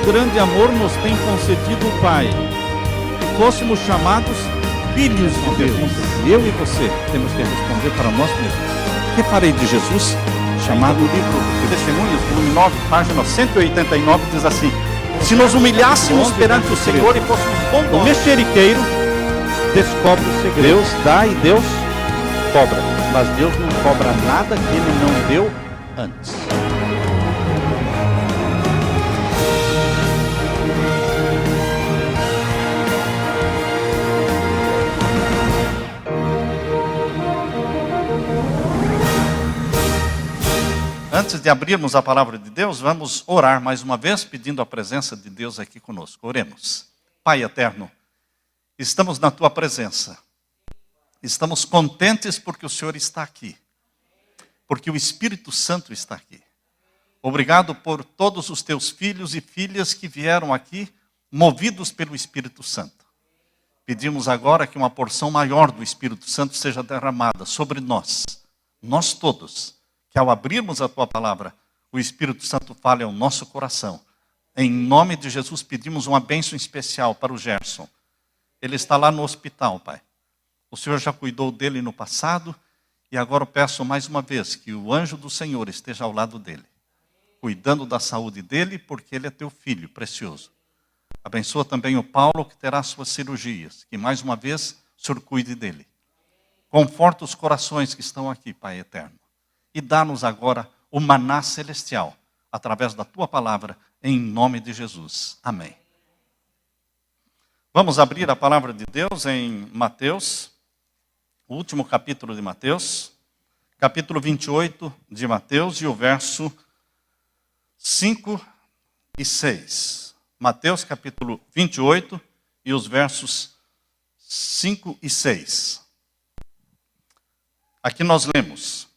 grande amor nos tem concedido o Pai, que fôssemos chamados filhos de Deus. Eu e você temos que responder para nós mesmos. Que farei de Jesus? Chamado livro de Testemunhos, volume 9, página 189, diz assim: se nos humilhássemos perante o Senhor e fôssemos bondosos. O mexeriqueiro descobre o segredo. Deus dá e Deus cobra, mas Deus não cobra nada que Ele não deu antes. Antes de abrirmos a palavra de Deus, vamos orar mais uma vez, pedindo a presença de Deus aqui conosco. Oremos. Pai eterno, estamos na Tua presença. Estamos contentes porque o Senhor está aqui. Porque o Espírito Santo está aqui. Obrigado por todos os Teus filhos e filhas que vieram aqui, movidos pelo Espírito Santo. Pedimos agora que uma porção maior do Espírito Santo seja derramada sobre nós todos. Que ao abrirmos a Tua palavra, o Espírito Santo fale ao nosso coração. Em nome de Jesus pedimos uma bênção especial para o Gerson. Ele está lá no hospital, Pai. O Senhor já cuidou dele no passado e agora eu peço mais uma vez que o anjo do Senhor esteja ao lado dele, cuidando da saúde dele, porque ele é Teu filho precioso. Abençoa também o Paulo, que terá suas cirurgias. Que mais uma vez o Senhor cuide dele. Conforta os corações que estão aqui, Pai eterno. E dá-nos agora o maná celestial, através da Tua palavra, em nome de Jesus. Amém. Vamos abrir a palavra de Deus em Mateus, o último capítulo de Mateus, capítulo 28 de Mateus, e o verso 5 e 6. Mateus, capítulo 28, e os versos 5 e 6. Aqui nós lemos: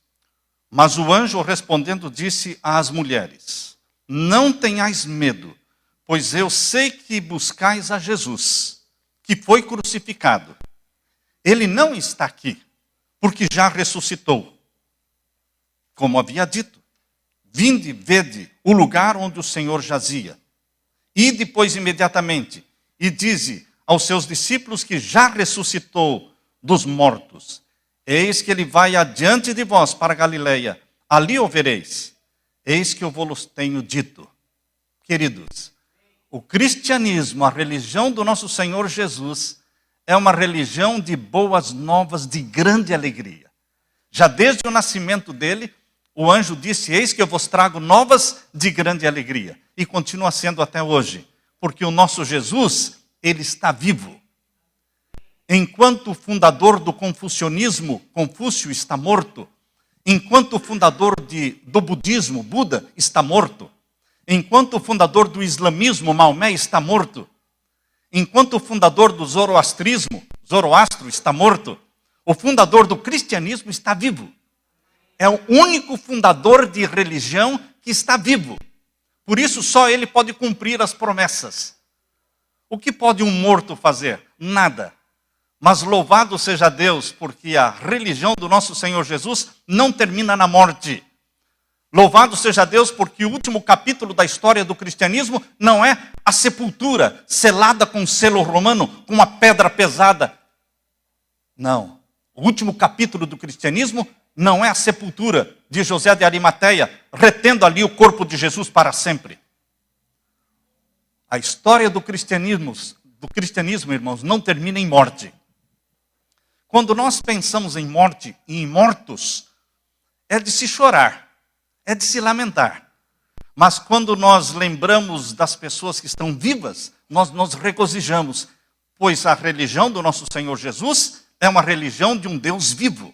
mas o anjo respondendo disse às mulheres: não tenhais medo, pois eu sei que buscais a Jesus, que foi crucificado. Ele não está aqui, porque já ressuscitou. Como havia dito, vinde, vede o lugar onde o Senhor jazia. E depois imediatamente, e dize aos seus discípulos que já ressuscitou dos mortos. Eis que ele vai adiante de vós para Galileia, ali o vereis. Eis que eu vos tenho dito. Queridos, o cristianismo, a religião do nosso Senhor Jesus, é uma religião de boas novas, de grande alegria. Já desde o nascimento dele, o anjo disse: eis que eu vos trago novas de grande alegria. E continua sendo até hoje, porque o nosso Jesus, ele está vivo. Enquanto o fundador do confucionismo, Confúcio, está morto. Enquanto o fundador do budismo, Buda, está morto. Enquanto o fundador do islamismo, Maomé, está morto. Enquanto o fundador do zoroastrismo, Zoroastro, está morto. O fundador do cristianismo está vivo. É o único fundador de religião que está vivo. Por isso só ele pode cumprir as promessas. O que pode um morto fazer? Nada. Mas louvado seja Deus, porque a religião do nosso Senhor Jesus não termina na morte. Louvado seja Deus, porque o último capítulo da história do cristianismo não é a sepultura selada com selo romano, com uma pedra pesada. Não. O último capítulo do cristianismo não é a sepultura de José de Arimateia, retendo ali o corpo de Jesus para sempre. A história do cristianismo, irmãos, não termina em morte. Quando nós pensamos em morte e em mortos, é de se chorar, é de se lamentar. Mas quando nós lembramos das pessoas que estão vivas, nós nos regozijamos, pois a religião do nosso Senhor Jesus é uma religião de um Deus vivo.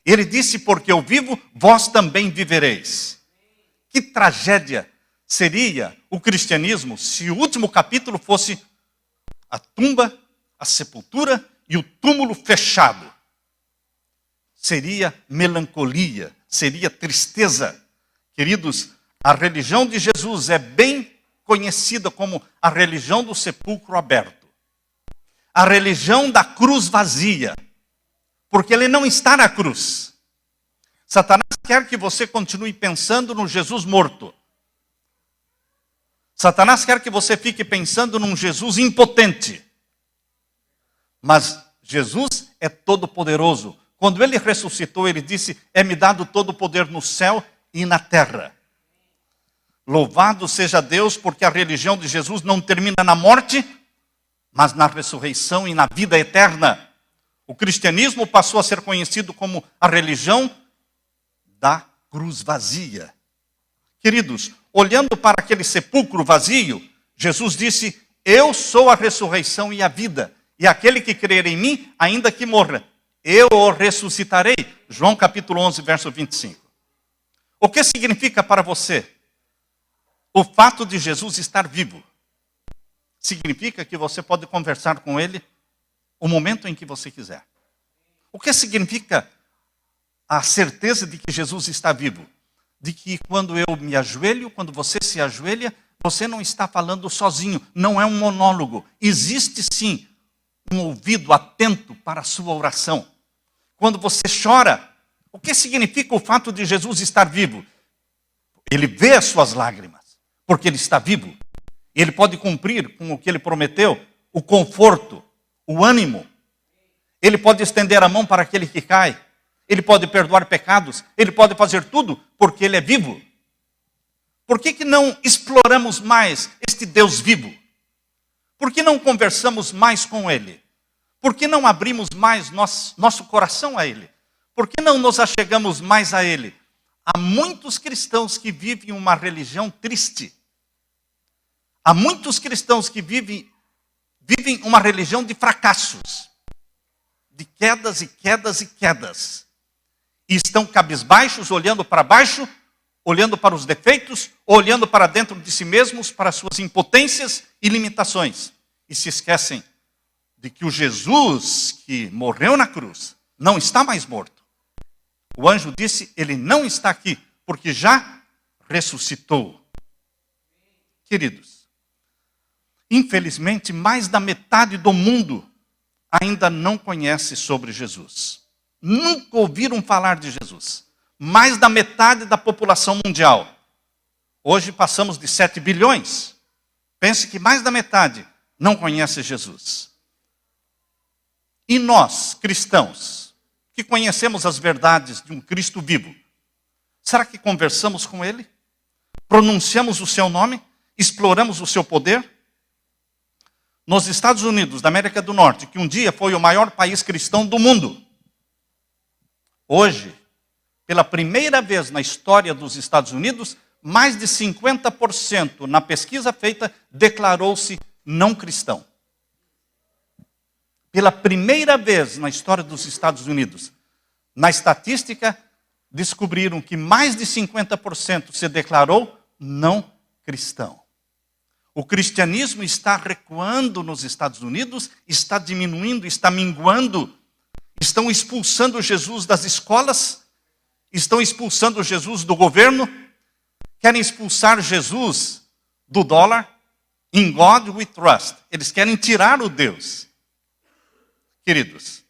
Ele disse: porque eu vivo, vós também vivereis. Que tragédia seria o cristianismo se o último capítulo fosse a tumba, a sepultura e o túmulo fechado. Seria melancolia, seria tristeza. Queridos, a religião de Jesus é bem conhecida como a religião do sepulcro aberto. A religião da cruz vazia. Porque ele não está na cruz. Satanás quer que você continue pensando no Jesus morto. Satanás quer que você fique pensando num Jesus impotente. Mas Jesus é todo-poderoso. Quando ele ressuscitou, ele disse: é-me dado todo o poder no céu e na terra. Louvado seja Deus, porque a religião de Jesus não termina na morte, mas na ressurreição e na vida eterna. O cristianismo passou a ser conhecido como a religião da cruz vazia. Queridos, olhando para aquele sepulcro vazio, Jesus disse: eu sou a ressurreição e a vida. E aquele que crer em mim, ainda que morra, eu o ressuscitarei. João capítulo 11, verso 25. O que significa para você o fato de Jesus estar vivo? Significa que você pode conversar com ele o momento em que você quiser. O que significa a certeza de que Jesus está vivo? De que quando eu me ajoelho, quando você se ajoelha, você não está falando sozinho, não é um monólogo. Existe sim um ouvido atento para a sua oração. Quando você chora, o que significa o fato de Jesus estar vivo? Ele vê as suas lágrimas, porque ele está vivo. Ele pode cumprir com o que ele prometeu, o conforto, o ânimo. Ele pode estender a mão para aquele que cai. Ele pode perdoar pecados. Ele pode fazer tudo porque ele é vivo. Por que não exploramos mais este Deus vivo? Por que não conversamos mais com ele? Por que não abrimos mais nosso coração a ele? Por que não nos achegamos mais a ele? Há muitos cristãos que vivem uma religião triste. Há muitos cristãos que vivem uma religião de fracassos, de quedas e quedas e quedas. E estão cabisbaixos, olhando para baixo, olhando para os defeitos, olhando para dentro de si mesmos, para suas impotências e limitações. E se esquecem de que o Jesus que morreu na cruz não está mais morto. O anjo disse: ele não está aqui, porque já ressuscitou. Queridos, infelizmente, mais da metade do mundo ainda não conhece sobre Jesus. Nunca ouviram falar de Jesus. Mais da metade da população mundial. Hoje passamos de 7 bilhões. Pense que mais da metade não conhece Jesus. E nós, cristãos, que conhecemos as verdades de um Cristo vivo, será que conversamos com ele? Pronunciamos o seu nome? Exploramos o seu poder? Nos Estados Unidos, da América do Norte, que um dia foi o maior país cristão do mundo, hoje, pela primeira vez na história dos Estados Unidos, mais de 50% na pesquisa feita declarou-se não cristão. Pela primeira vez na história dos Estados Unidos, na estatística, descobriram que mais de 50% se declarou não cristão. O cristianismo está recuando nos Estados Unidos, está diminuindo, está minguando. Estão expulsando Jesus das escolas, estão expulsando Jesus do governo, querem expulsar Jesus do dólar. In God we trust. Eles querem tirar o Deus. Queridos,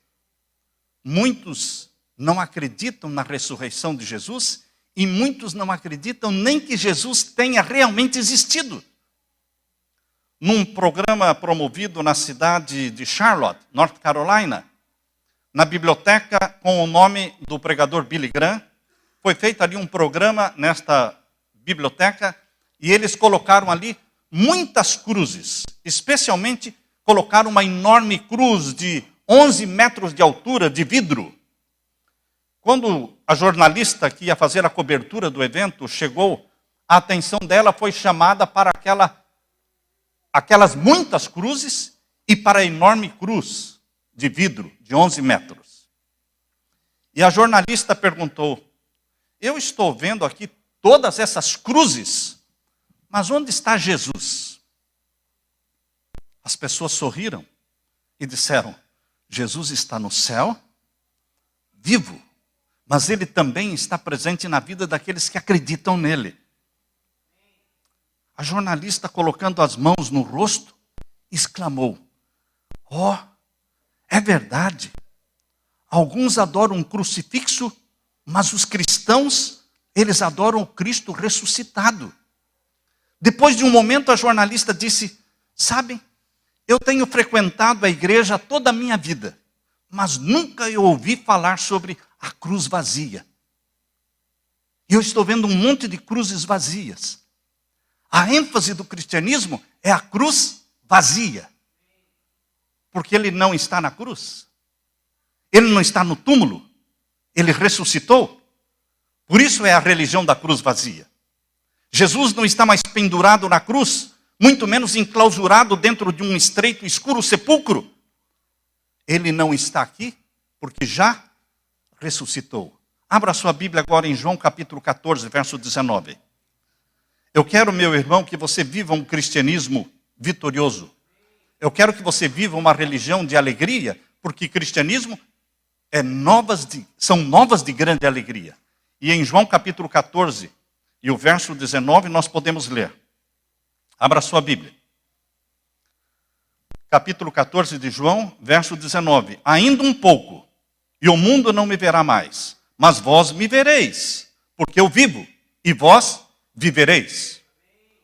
muitos não acreditam na ressurreição de Jesus e muitos não acreditam nem que Jesus tenha realmente existido. Num programa promovido na cidade de Charlotte, North Carolina, na biblioteca com o nome do pregador Billy Graham, foi feito ali um programa nesta biblioteca e eles colocaram ali muitas cruzes, especialmente colocaram uma enorme cruz de 11 metros de altura, de vidro. Quando a jornalista que ia fazer a cobertura do evento chegou, a atenção dela foi chamada para aquelas muitas cruzes e para a enorme cruz de vidro de 11 metros. E a jornalista perguntou: eu estou vendo aqui todas essas cruzes, mas onde está Jesus? As pessoas sorriram e disseram: Jesus está no céu, vivo, mas ele também está presente na vida daqueles que acreditam nele. A jornalista, colocando as mãos no rosto, exclamou: oh, é verdade. Alguns adoram um crucifixo, mas os cristãos, eles adoram o Cristo ressuscitado. Depois de um momento, a jornalista disse: sabem, eu tenho frequentado a igreja toda a minha vida, mas nunca eu ouvi falar sobre a cruz vazia. E eu estou vendo um monte de cruzes vazias. A ênfase do cristianismo é a cruz vazia. Porque ele não está na cruz. Ele não está no túmulo. Ele ressuscitou. Por isso é a religião da cruz vazia. Jesus não está mais pendurado na cruz, muito menos enclausurado dentro de um estreito e escuro sepulcro. Ele não está aqui porque já ressuscitou. Abra sua Bíblia agora em João capítulo 14, verso 19. Eu quero, meu irmão, que você viva um cristianismo vitorioso. Eu quero que você viva uma religião de alegria, porque cristianismo são novas de grande alegria. E em João capítulo 14 e o verso 19 nós podemos ler. Abra sua Bíblia. Capítulo 14 de João, verso 19. Ainda um pouco, e o mundo não me verá mais, mas vós me vereis, porque eu vivo, e vós vivereis.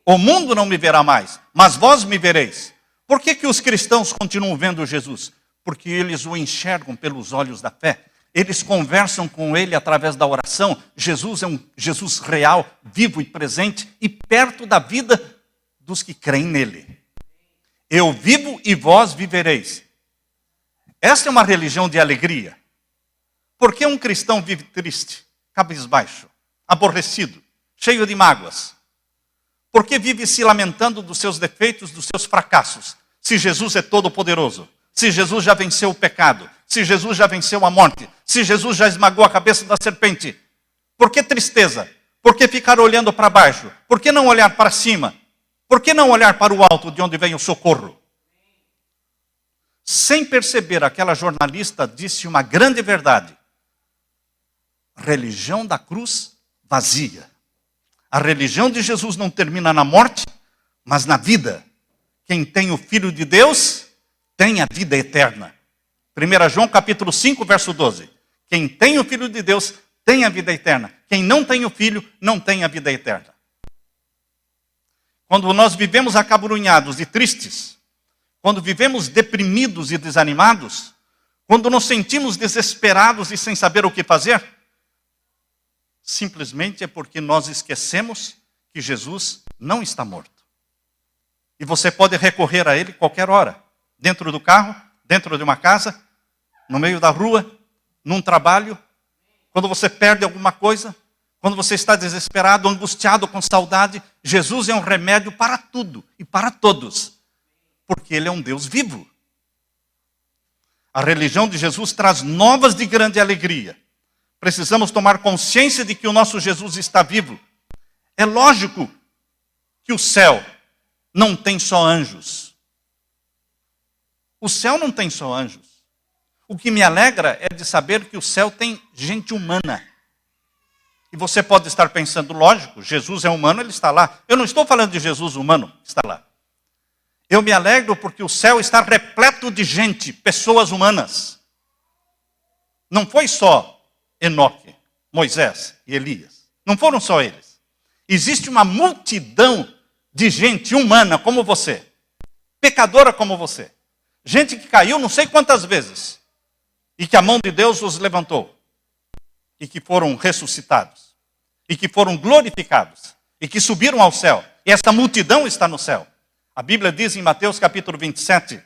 O mundo não me verá mais, mas vós me vereis. Por que os cristãos continuam vendo Jesus? Porque eles o enxergam pelos olhos da fé. Eles conversam com ele através da oração. Jesus é um Jesus real, vivo e presente, e perto da vida dos que creem nele. Eu vivo e vós vivereis. Esta é uma religião de alegria. Por que um cristão vive triste, cabisbaixo, aborrecido, cheio de mágoas? Por que vive se lamentando dos seus defeitos, dos seus fracassos? Se Jesus é todo poderoso, se Jesus já venceu o pecado, se Jesus já venceu a morte, se Jesus já esmagou a cabeça da serpente. Por que tristeza? Por que ficar olhando para baixo? Por que não olhar para cima? Por que não olhar para o alto de onde vem o socorro? Sem perceber, aquela jornalista disse uma grande verdade. Religião da cruz vazia. A religião de Jesus não termina na morte, mas na vida. Quem tem o Filho de Deus tem a vida eterna. 1 João capítulo 5, verso 12. Quem tem o Filho de Deus tem a vida eterna. Quem não tem o Filho não tem a vida eterna. Quando nós vivemos acabrunhados e tristes, quando vivemos deprimidos e desanimados, quando nos sentimos desesperados e sem saber o que fazer, simplesmente é porque nós esquecemos que Jesus não está morto. E você pode recorrer a ele qualquer hora. Dentro do carro, dentro de uma casa, no meio da rua, num trabalho. Quando você perde alguma coisa, quando você está desesperado, angustiado, com saudade, Jesus é um remédio para tudo e para todos. Porque ele é um Deus vivo. A religião de Jesus traz novas de grande alegria. Precisamos tomar consciência de que o nosso Jesus está vivo. É lógico que o céu não tem só anjos. O céu não tem só anjos. O que me alegra é de saber que o céu tem gente humana. E você pode estar pensando, lógico, Jesus é humano, ele está lá. Eu não estou falando de Jesus humano que está lá. Eu me alegro porque o céu está repleto de gente, pessoas humanas. Não foi só Enoque, Moisés e Elias. Não foram só eles. Existe uma multidão de gente humana como você. Pecadora como você. Gente que caiu não sei quantas vezes. E que a mão de Deus os levantou. E que foram ressuscitados. E que foram glorificados. E que subiram ao céu. E essa multidão está no céu. A Bíblia diz em Mateus capítulo 27.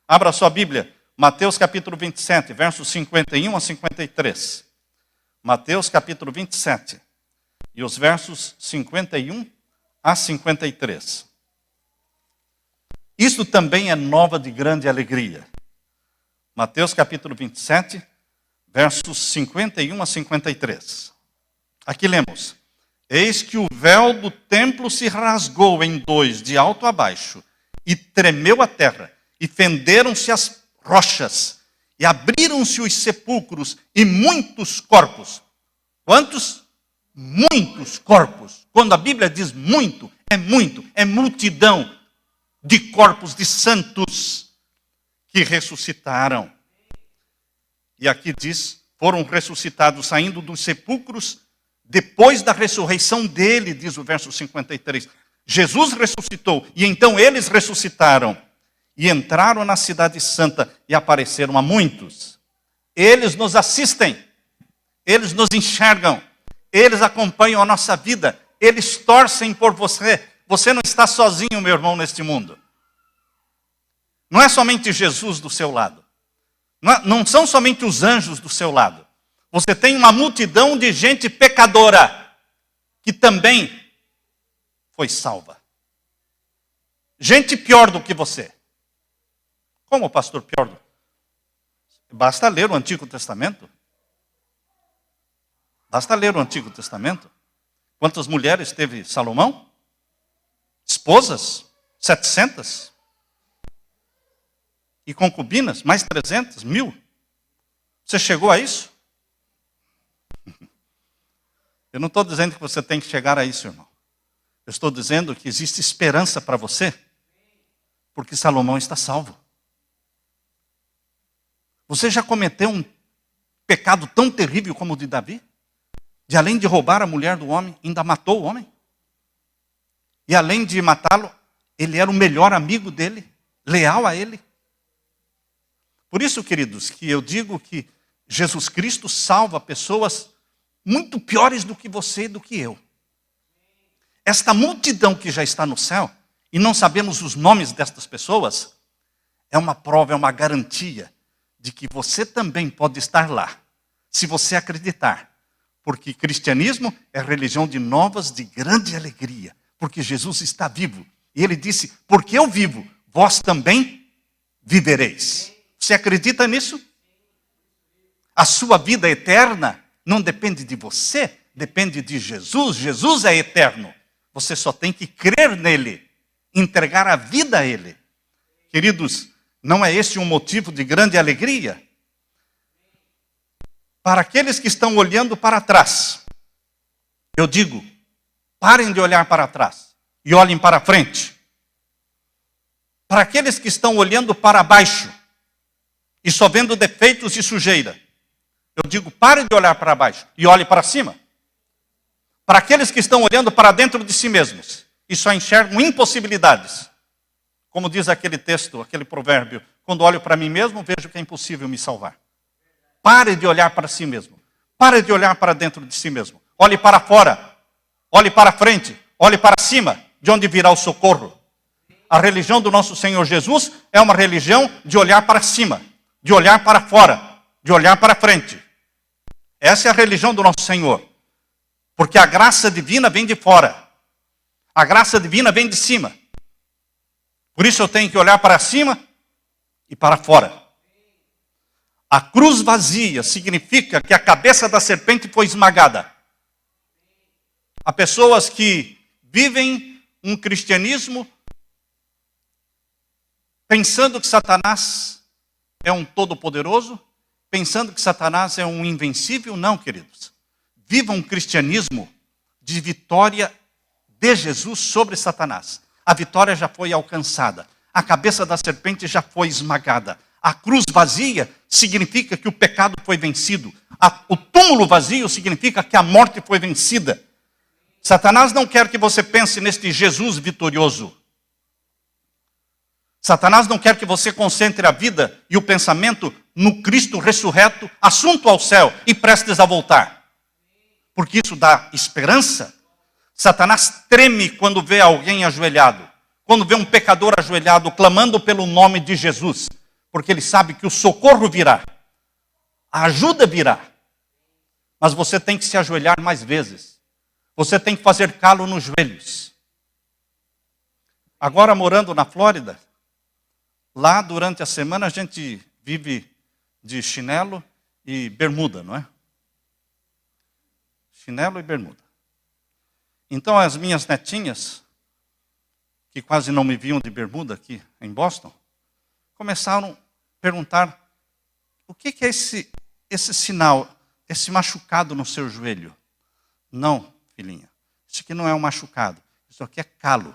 Abra sua Bíblia. Mateus capítulo 27, versos 51 a 53. Mateus capítulo 27. E os versos 51 a 53. Isto também é nova de grande alegria. Mateus capítulo 27, versos 51 a 53. Aqui lemos. Eis que o véu do templo se rasgou em dois, de alto a baixo, e tremeu a terra, e fenderam-se as rochas, e abriram-se os sepulcros, e muitos corpos. Quantos? Muitos corpos. Quando a Bíblia diz muito, é multidão de corpos de santos que ressuscitaram. E aqui diz, foram ressuscitados saindo dos sepulcros depois da ressurreição dele, diz o verso 53. Jesus ressuscitou, e então eles ressuscitaram e entraram na cidade santa e apareceram a muitos. Eles nos assistem, eles nos enxergam, eles acompanham a nossa vida, eles torcem por você. Você não está sozinho, meu irmão, neste mundo. Não é somente Jesus do seu lado. Não são somente os anjos do seu lado. Você tem uma multidão de gente pecadora que também foi salva. Gente pior do que você. Como, pastor, pior? Basta ler o Antigo Testamento. Basta ler o Antigo Testamento. Quantas mulheres teve Salomão? Esposas? 700. E concubinas? Mais 300, 1000. Você chegou a isso? Eu não estou dizendo que você tem que chegar a isso, irmão. Eu estou dizendo que existe esperança para você, porque Salomão está salvo. Você já cometeu um pecado tão terrível como o de Davi? De além de roubar a mulher do homem, ainda matou o homem? E além de matá-lo, ele era o melhor amigo dele, leal a ele. Por isso, queridos, que eu digo que Jesus Cristo salva pessoas muito piores do que você e do que eu. Esta multidão que já está no céu, e não sabemos os nomes destas pessoas, é uma prova, é uma garantia de que você também pode estar lá, se você acreditar. Porque cristianismo é religião de novas, de grande alegria, porque Jesus está vivo. E ele disse, porque eu vivo, vós também vivereis. Você acredita nisso? A sua vida eterna não depende de você, depende de Jesus. Jesus é eterno. Você só tem que crer nele, entregar a vida a ele. Queridos, não é este um motivo de grande alegria? Para aqueles que estão olhando para trás, eu digo, parem de olhar para trás e olhem para frente. Para aqueles que estão olhando para baixo e só vendo defeitos e sujeira, eu digo, parem de olhar para baixo e olhem para cima. Para aqueles que estão olhando para dentro de si mesmos e só enxergam impossibilidades, como diz aquele texto, aquele provérbio, quando olho para mim mesmo, vejo que é impossível me salvar. Pare de olhar para si mesmo. Pare de olhar para dentro de si mesmo. Olhe para fora. Olhe para frente. Olhe para cima, de onde virá o socorro. A religião do nosso Senhor Jesus é uma religião de olhar para cima, de olhar para fora, de olhar para frente. Essa é a religião do nosso Senhor. Porque a graça divina vem de fora. A graça divina vem de cima. Por isso eu tenho que olhar para cima e para fora. A cruz vazia significa que a cabeça da serpente foi esmagada. Há pessoas que vivem um cristianismo pensando que Satanás é um todo-poderoso, pensando que Satanás é um invencível. Não, queridos. Viva um cristianismo de vitória de Jesus sobre Satanás. A vitória já foi alcançada. A cabeça da serpente já foi esmagada. A cruz vazia significa que o pecado foi vencido. O túmulo vazio significa que a morte foi vencida. Satanás não quer que você pense neste Jesus vitorioso. Satanás não quer que você concentre a vida e o pensamento no Cristo ressurreto, assunto ao céu e prestes a voltar. Porque isso dá esperança. Satanás treme quando vê alguém ajoelhado, quando vê um pecador ajoelhado clamando pelo nome de Jesus, porque ele sabe que o socorro virá, a ajuda virá. Mas você tem que se ajoelhar mais vezes. Você tem que fazer calo nos joelhos. Agora, morando na Flórida, lá durante a semana a gente vive de chinelo e bermuda, não é? Chinelo e bermuda. Então as minhas netinhas, que quase não me viam de bermuda aqui em Boston, começaram a perguntar, o que é esse sinal, esse machucado no seu joelho? Não, filhinha, isso aqui não é um machucado, isso aqui é calo.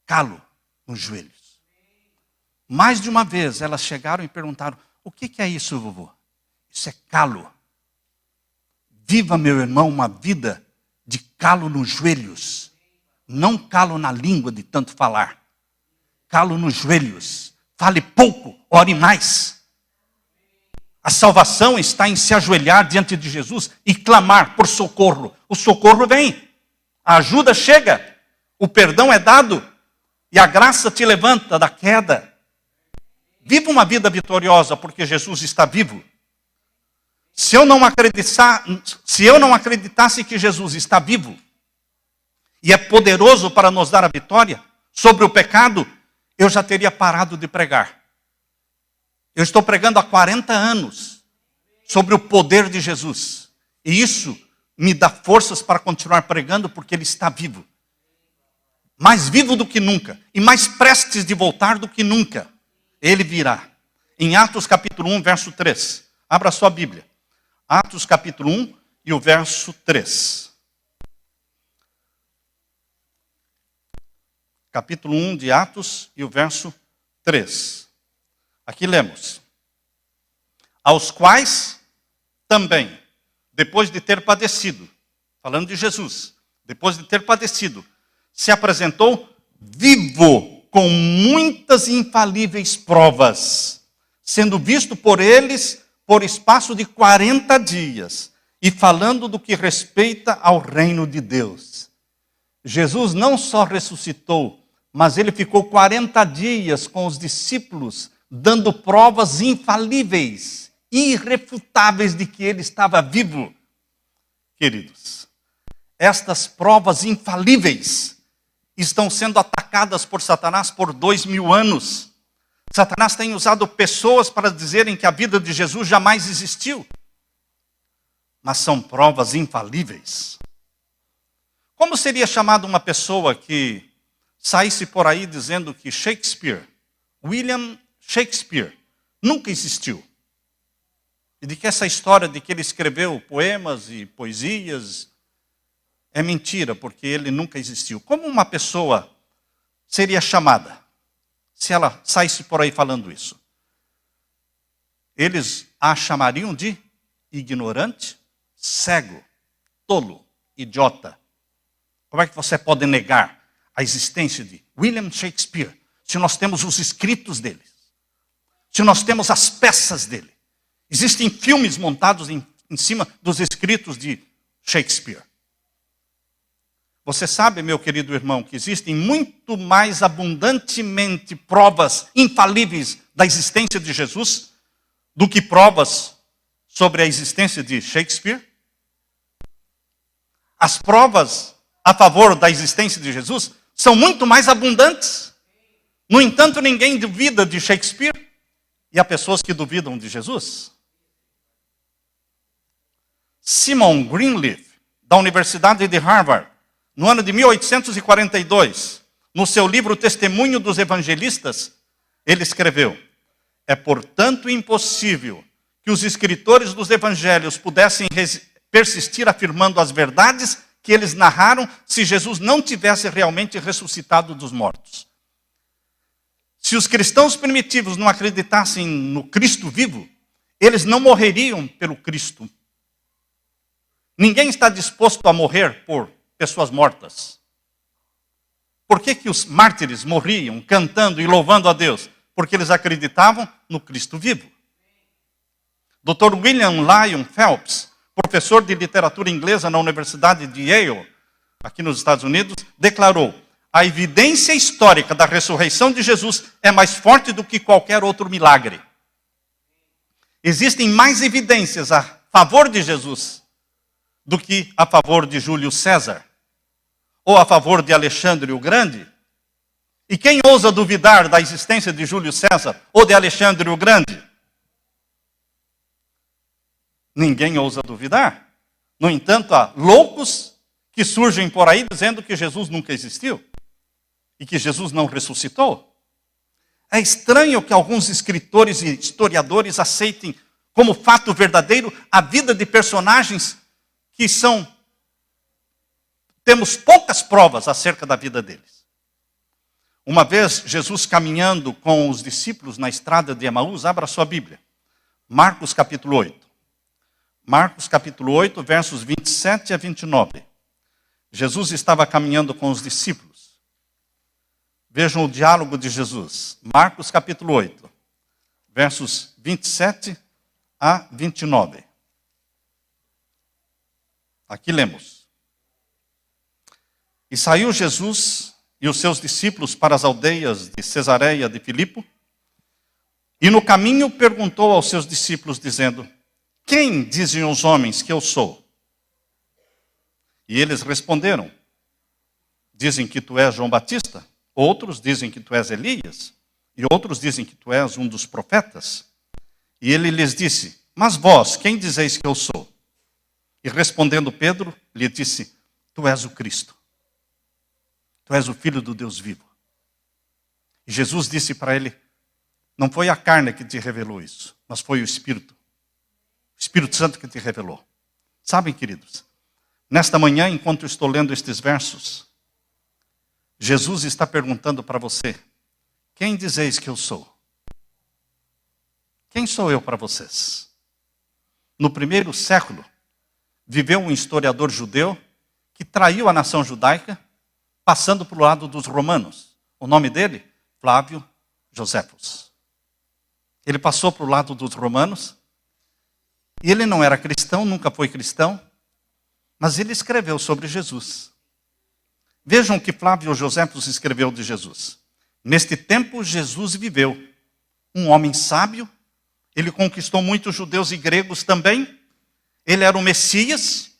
Calo nos joelhos. Mais de uma vez elas chegaram e perguntaram, o que é isso, vovô? Isso é calo. Viva, meu irmão, uma vida de calo nos joelhos. Não calo na língua de tanto falar. Calo nos joelhos. Fale pouco, ore mais. A salvação está em se ajoelhar diante de Jesus e clamar por socorro. O socorro vem. A ajuda chega. O perdão é dado. E a graça te levanta da queda. Viva uma vida vitoriosa porque Jesus está vivo. Se eu não acreditasse que Jesus está vivo e é poderoso para nos dar a vitória sobre o pecado, eu já teria parado de pregar. Eu estou pregando há 40 anos sobre o poder de Jesus. E isso me dá forças para continuar pregando porque Ele está vivo. Mais vivo do que nunca e mais prestes de voltar do que nunca. Ele virá. Em Atos capítulo 1, verso 3. Abra sua Bíblia. Atos capítulo 1 e o verso 3. Capítulo 1 de Atos e o verso 3. Aqui lemos. Aos quais também, depois de ter padecido, falando de Jesus, depois de ter padecido, se apresentou vivo com muitas infalíveis provas, sendo visto por eles por espaço de 40 dias, e falando do que respeita ao reino de Deus. Jesus não só ressuscitou, mas ele ficou 40 dias com os discípulos, dando provas infalíveis, irrefutáveis de que ele estava vivo. Queridos, estas provas infalíveis estão sendo atacadas por Satanás por 2000 anos. Satanás tem usado pessoas para dizerem que a vida de Jesus jamais existiu. Mas são provas infalíveis. Como seria chamada uma pessoa que saísse por aí dizendo que Shakespeare, William Shakespeare, nunca existiu? E de que essa história de que ele escreveu poemas e poesias é mentira, porque ele nunca existiu. Como uma pessoa seria chamada se ela saísse por aí falando isso? Eles a chamariam de ignorante, cego, tolo, idiota. Como é que você pode negar a existência de William Shakespeare, se nós temos os escritos dele, se nós temos as peças dele? Existem filmes montados em cima dos escritos de Shakespeare. Você sabe, meu querido irmão, que existem muito mais abundantemente provas infalíveis da existência de Jesus do que provas sobre a existência de Shakespeare? As provas a favor da existência de Jesus são muito mais abundantes. No entanto, ninguém duvida de Shakespeare e há pessoas que duvidam de Jesus. Simon Greenleaf, da Universidade de Harvard, no ano de 1842, no seu livro Testemunho dos Evangelistas, ele escreveu: é, portanto, impossível que os escritores dos evangelhos pudessem persistir afirmando as verdades que eles narraram se Jesus não tivesse realmente ressuscitado dos mortos. Se os cristãos primitivos não acreditassem no Cristo vivo, eles não morreriam pelo Cristo. Ninguém está disposto a morrer por pessoas mortas. Por que os mártires morriam cantando e louvando a Deus? Porque eles acreditavam no Cristo vivo. Dr. William Lyon Phelps, professor de literatura inglesa na Universidade de Yale, aqui nos Estados Unidos, declarou: a evidência histórica da ressurreição de Jesus é mais forte do que qualquer outro milagre. Existem mais evidências a favor de Jesus do que a favor de Júlio César, ou a favor de Alexandre o Grande. E quem ousa duvidar da existência de Júlio César ou de Alexandre o Grande? Ninguém ousa duvidar. No entanto, há loucos que surgem por aí dizendo que Jesus nunca existiu e que Jesus não ressuscitou. É estranho que alguns escritores e historiadores aceitem como fato verdadeiro a vida de personagens que temos poucas provas acerca da vida deles. Uma vez, Jesus caminhando com os discípulos na estrada de Emaús, abra sua Bíblia. Marcos capítulo 8. Marcos capítulo 8, versos 27 a 29. Jesus estava caminhando com os discípulos. Vejam o diálogo de Jesus. Marcos capítulo 8, versos 27 a 29. Aqui lemos. E saiu Jesus e os seus discípulos para as aldeias de Cesareia de Filipe, e no caminho perguntou aos seus discípulos, dizendo: quem dizem os homens que eu sou? E eles responderam: dizem que tu és João Batista, outros dizem que tu és Elias, e outros dizem que tu és um dos profetas. E ele lhes disse: mas vós, quem dizeis que eu sou? E respondendo Pedro, lhe disse: tu és o Cristo. Tu és o Filho do Deus vivo. E Jesus disse para ele: não foi a carne que te revelou isso, mas foi o Espírito. O Espírito Santo que te revelou. Sabem, queridos, nesta manhã, enquanto eu estou lendo estes versos, Jesus está perguntando para você: quem dizeis que eu sou? Quem sou eu para vocês? No primeiro século, viveu um historiador judeu que traiu a nação judaica, passando para o lado dos romanos. O nome dele? Flávio Joséfos. Ele passou para o lado dos romanos, e ele não era cristão, nunca foi cristão, mas ele escreveu sobre Jesus. Vejam o que Flávio Joséfos escreveu de Jesus. Neste tempo, Jesus viveu. Um homem sábio, ele conquistou muitos judeus e gregos também. Ele era o Messias.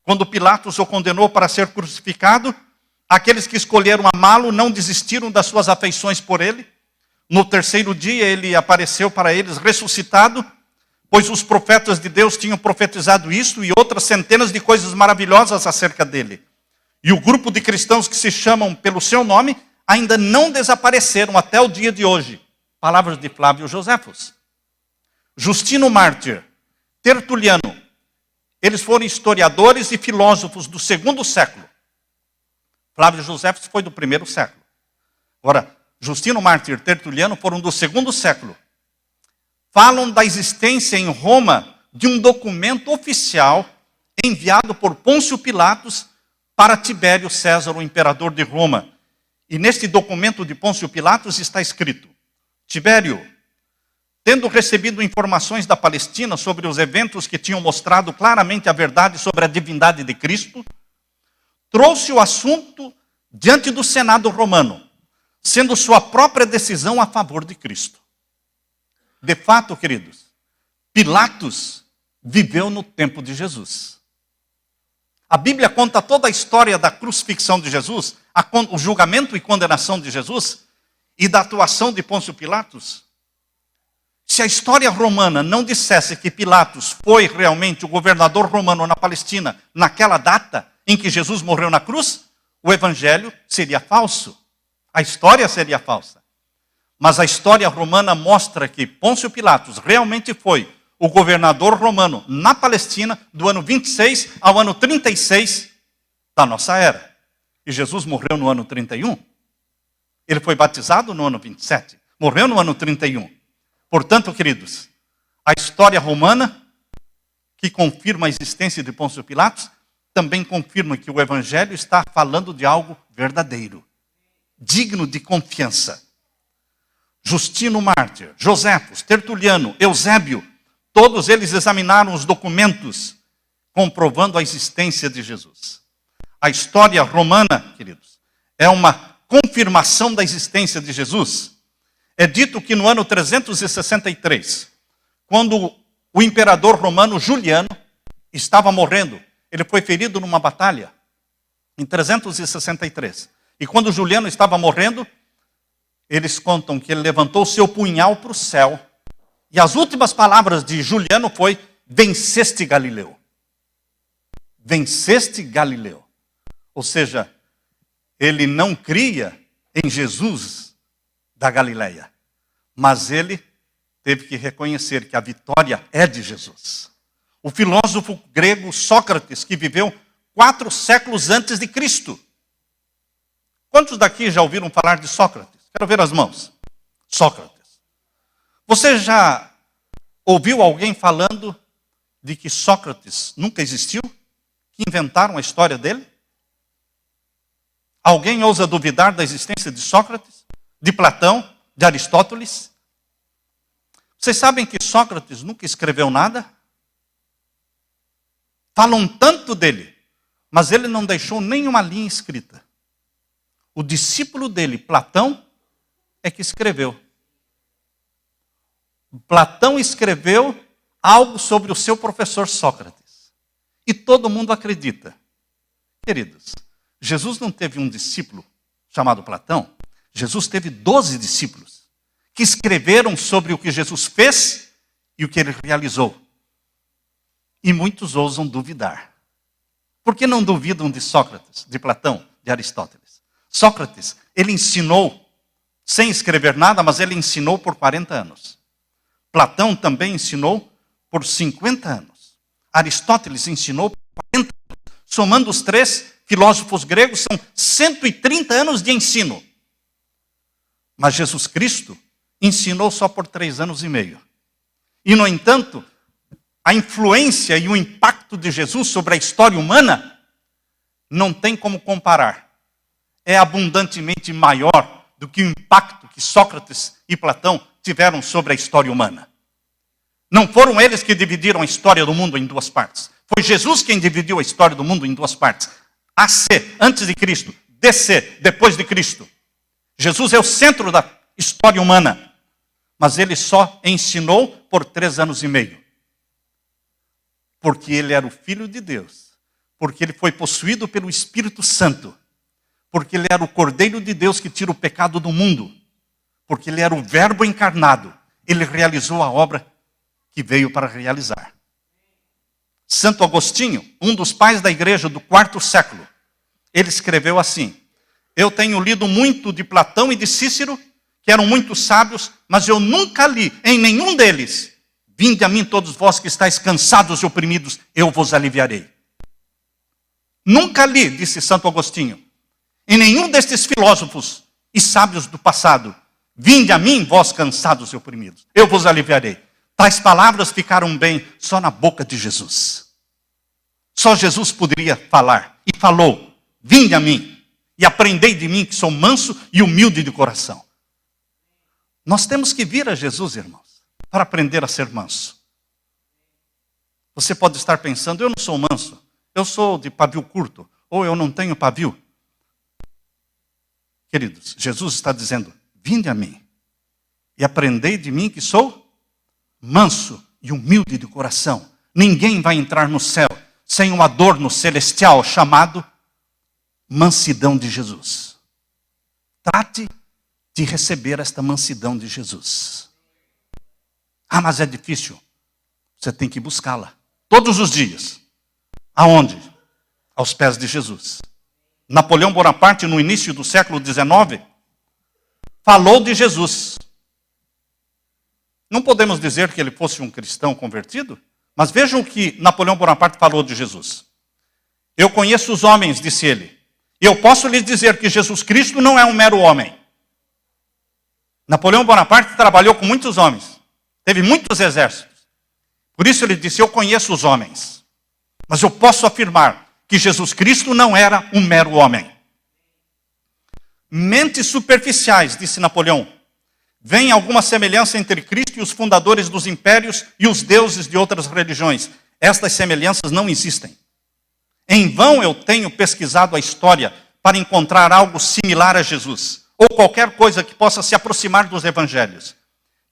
Quando Pilatos o condenou para ser crucificado, aqueles que escolheram amá-lo não desistiram das suas afeições por ele. No terceiro dia ele apareceu para eles ressuscitado, pois os profetas de Deus tinham profetizado isso e outras centenas de coisas maravilhosas acerca dele. E o grupo de cristãos que se chamam pelo seu nome ainda não desapareceram até o dia de hoje. Palavras de Flávio Joséfos. Justino Mártir, Tertuliano, eles foram historiadores e filósofos do segundo século. Flávio Joséfos foi do primeiro século. Agora, Justino Mártir e Tertuliano foram do segundo século. Falam da existência em Roma de um documento oficial enviado por Pôncio Pilatos para Tibério César, o imperador de Roma. E neste documento de Pôncio Pilatos está escrito: Tibério, tendo recebido informações da Palestina sobre os eventos que tinham mostrado claramente a verdade sobre a divindade de Cristo, trouxe o assunto diante do Senado romano, sendo sua própria decisão a favor de Cristo. De fato, queridos, Pilatos viveu no tempo de Jesus. A Bíblia conta toda a história da crucifixão de Jesus, o julgamento e condenação de Jesus e da atuação de Pôncio Pilatos. Se a história romana não dissesse que Pilatos foi realmente o governador romano na Palestina naquela data em que Jesus morreu na cruz, o evangelho seria falso. A história seria falsa. Mas a história romana mostra que Pôncio Pilatos realmente foi o governador romano na Palestina do ano 26 ao ano 36 da nossa era. E Jesus morreu no ano 31. Ele foi batizado no ano 27. Morreu no ano 31. Portanto, queridos, a história romana, que confirma a existência de Pôncio Pilatos, também confirma que o evangelho está falando de algo verdadeiro, digno de confiança. Justino Mártir, Joséfos, Tertuliano, Eusébio, todos eles examinaram os documentos comprovando a existência de Jesus. A história romana, queridos, é uma confirmação da existência de Jesus. É dito que no ano 363, quando o imperador romano Juliano estava morrendo, ele foi ferido numa batalha, em 363. E quando Juliano estava morrendo, eles contam que ele levantou o seu punhal para o céu. E as últimas palavras de Juliano foi: venceste Galileu. Venceste Galileu. Ou seja, ele não cria em Jesus da Galileia, mas ele teve que reconhecer que a vitória é de Jesus. O filósofo grego Sócrates, que viveu 4 séculos antes de Cristo. Quantos daqui já ouviram falar de Sócrates? Quero ver as mãos. Sócrates. Você já ouviu alguém falando de que Sócrates nunca existiu? Que inventaram a história dele? Alguém ousa duvidar da existência de Sócrates, de Platão, de Aristóteles? Vocês sabem que Sócrates nunca escreveu nada? Falam tanto dele, mas ele não deixou nenhuma linha escrita. O discípulo dele, Platão, é que escreveu. Platão escreveu algo sobre o seu professor Sócrates. E todo mundo acredita. Queridos, Jesus não teve um discípulo chamado Platão. Jesus teve 12 discípulos que escreveram sobre o que Jesus fez e o que ele realizou. E muitos ousam duvidar. Por que não duvidam de Sócrates, de Platão, de Aristóteles? Sócrates, ele ensinou, sem escrever nada, mas ele ensinou por 40 anos. Platão também ensinou por 50 anos. Aristóteles ensinou por 40 anos. Somando os três filósofos gregos, são 130 anos de ensino. Mas Jesus Cristo ensinou só por 3 anos e meio. E, no entanto, a influência e o impacto de Jesus sobre a história humana não tem como comparar. É abundantemente maior do que o impacto que Sócrates e Platão tiveram sobre a história humana. Não foram eles que dividiram a história do mundo em 2 partes. Foi Jesus quem dividiu a história do mundo em 2 partes. AC, antes de Cristo. DC, depois de Cristo. Jesus é o centro da história humana. Mas ele só ensinou por 3 anos e meio. Porque ele era o Filho de Deus. Porque ele foi possuído pelo Espírito Santo. Porque ele era o Cordeiro de Deus que tira o pecado do mundo. Porque ele era o Verbo encarnado. Ele realizou a obra que veio para realizar. Santo Agostinho, um dos pais da igreja do 4º século, ele escreveu assim: eu tenho lido muito de Platão e de Cícero, que eram muito sábios, mas eu nunca li em nenhum deles: vinde a mim todos vós que estáis cansados e oprimidos, eu vos aliviarei. Nunca li, disse Santo Agostinho, em nenhum destes filósofos e sábios do passado: vinde a mim, vós cansados e oprimidos, eu vos aliviarei. Tais palavras ficaram bem só na boca de Jesus. Só Jesus poderia falar. E falou: vinde a mim e aprendei de mim, que sou manso e humilde de coração. Nós temos que vir a Jesus, irmãos, para aprender a ser manso. Você pode estar pensando: eu não sou manso, eu sou de pavio curto, ou eu não tenho pavio. Queridos, Jesus está dizendo: vinde a mim e aprendei de mim, que sou manso e humilde de coração. Ninguém vai entrar no céu sem um adorno celestial chamado mansidão de Jesus. Trate de receber esta mansidão de Jesus. Ah, mas é difícil. Você tem que buscá-la todos os dias. Aonde? Aos pés de Jesus. Napoleão Bonaparte, no início do século XIX, falou de Jesus. Não podemos dizer que ele fosse um cristão convertido, mas vejam o que Napoleão Bonaparte falou de Jesus. Eu conheço os homens, disse ele. Eu posso lhes dizer que Jesus Cristo não é um mero homem. Napoleão Bonaparte trabalhou com muitos homens. Teve muitos exércitos. Por isso ele disse: eu conheço os homens. Mas eu posso afirmar que Jesus Cristo não era um mero homem. Mentes superficiais, disse Napoleão. Vem alguma semelhança entre Cristo e os fundadores dos impérios e os deuses de outras religiões. Estas semelhanças não existem. Em vão eu tenho pesquisado a história para encontrar algo similar a Jesus, ou qualquer coisa que possa se aproximar dos evangelhos.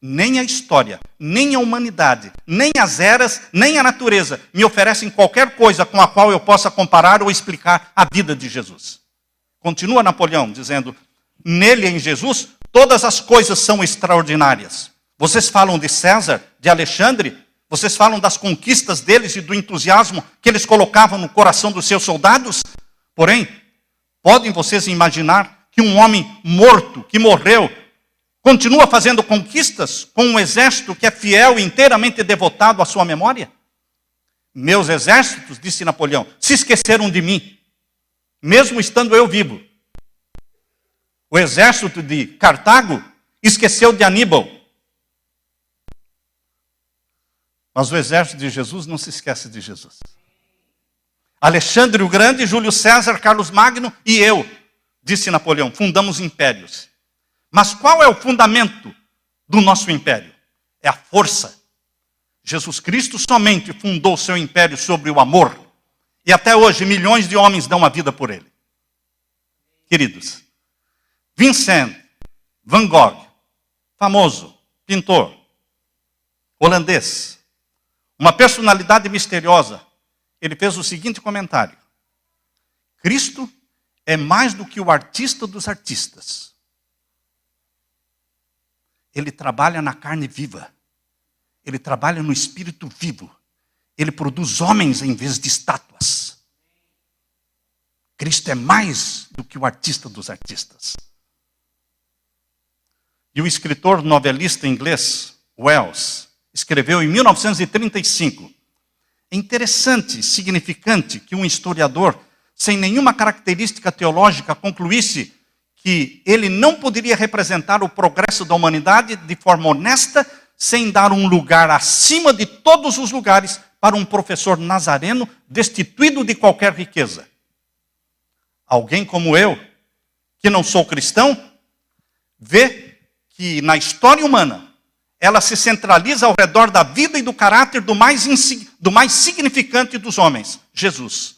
Nem a história, nem a humanidade, nem as eras, nem a natureza me oferecem qualquer coisa com a qual eu possa comparar ou explicar a vida de Jesus. Continua Napoleão dizendo: nele, em Jesus, todas as coisas são extraordinárias. Vocês falam de César, de Alexandre, vocês falam das conquistas deles e do entusiasmo que eles colocavam no coração dos seus soldados. Porém, podem vocês imaginar que um homem morto, que morreu, continua fazendo conquistas com um exército que é fiel e inteiramente devotado à sua memória? Meus exércitos, disse Napoleão, se esqueceram de mim, mesmo estando eu vivo. O exército de Cartago esqueceu de Aníbal. Mas o exército de Jesus não se esquece de Jesus. Alexandre o Grande, Júlio César, Carlos Magno e eu disse Napoleão, fundamos impérios. Mas qual é o fundamento do nosso império? É a força. Jesus Cristo somente fundou seu império sobre o amor. E até hoje milhões de homens dão a vida por ele. Queridos, Vincent van Gogh, famoso pintor holandês, uma personalidade misteriosa, ele fez o seguinte comentário: Cristo é mais do que o artista dos artistas. Ele trabalha na carne viva. Ele trabalha no espírito vivo. Ele produz homens em vez de estátuas. Cristo é mais do que o artista dos artistas. E o escritor novelista inglês, Wells, escreveu em 1935. É interessante, significante que um historiador, sem nenhuma característica teológica, concluísse que ele não poderia representar o progresso da humanidade de forma honesta, sem dar um lugar acima de todos os lugares para um professor nazareno destituído de qualquer riqueza. Alguém como eu, que não sou cristão, vê que na história humana, ela se centraliza ao redor da vida e do caráter do mais significante dos homens, Jesus.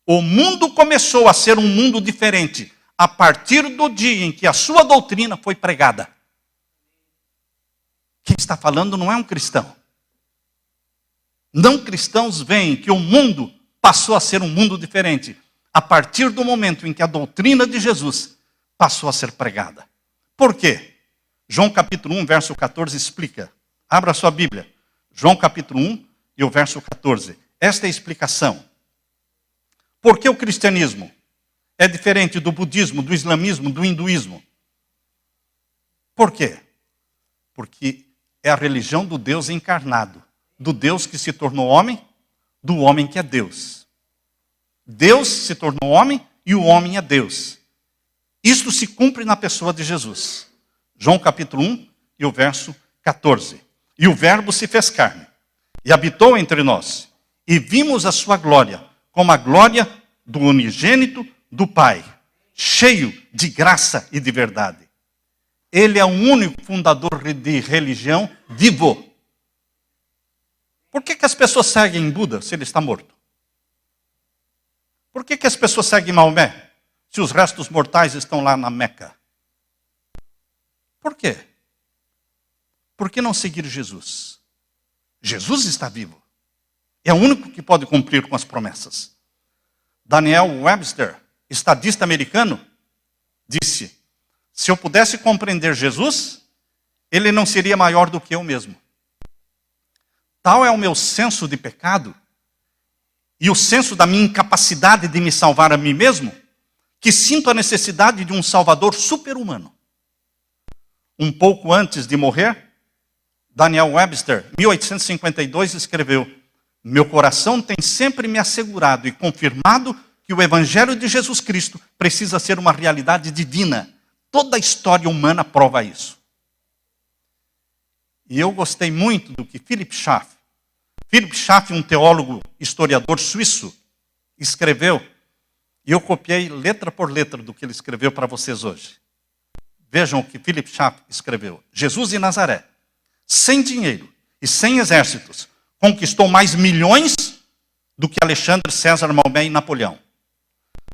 O mundo começou a ser um mundo diferente a partir do dia em que a sua doutrina foi pregada. Quem está falando não é um cristão. Não cristãos veem que o mundo passou a ser um mundo diferente a partir do momento em que a doutrina de Jesus passou a ser pregada. Por quê? João capítulo 1, verso 14 explica. Abra sua Bíblia. João capítulo 1 e o verso 14. Esta é a explicação. Por que o cristianismo é diferente do budismo, do islamismo, do hinduísmo? Por quê? Porque é a religião do Deus encarnado, do Deus que se tornou homem, do homem que é Deus. Deus se tornou homem e o homem é Deus. Isto se cumpre na pessoa de Jesus. João capítulo 1 e o verso 14. E o verbo se fez carne e habitou entre nós. E vimos a sua glória, como a glória do unigênito do Pai, cheio de graça e de verdade. Ele é o único fundador de religião vivo. Por que as pessoas seguem Buda se ele está morto? Por que as pessoas seguem Maomé se os restos mortais estão lá na Meca? Por quê? Por que não seguir Jesus? Jesus está vivo. É o único que pode cumprir com as promessas. Daniel Webster, estadista americano, disse: se eu pudesse compreender Jesus, ele não seria maior do que eu mesmo. Tal é o meu senso de pecado e o senso da minha incapacidade de me salvar a mim mesmo, que sinto a necessidade de um Salvador super-humano. Um pouco antes de morrer, Daniel Webster, 1852, escreveu: meu coração tem sempre me assegurado e confirmado que o Evangelho de Jesus Cristo precisa ser uma realidade divina. Toda a história humana prova isso. E eu gostei muito do que Philip Schaff, um teólogo, historiador suíço, escreveu, e eu copiei letra por letra do que ele escreveu para vocês hoje. Vejam o que Philip Schaff escreveu. Jesus de Nazaré, sem dinheiro e sem exércitos, conquistou mais milhões do que Alexandre, César, Maomé e Napoleão.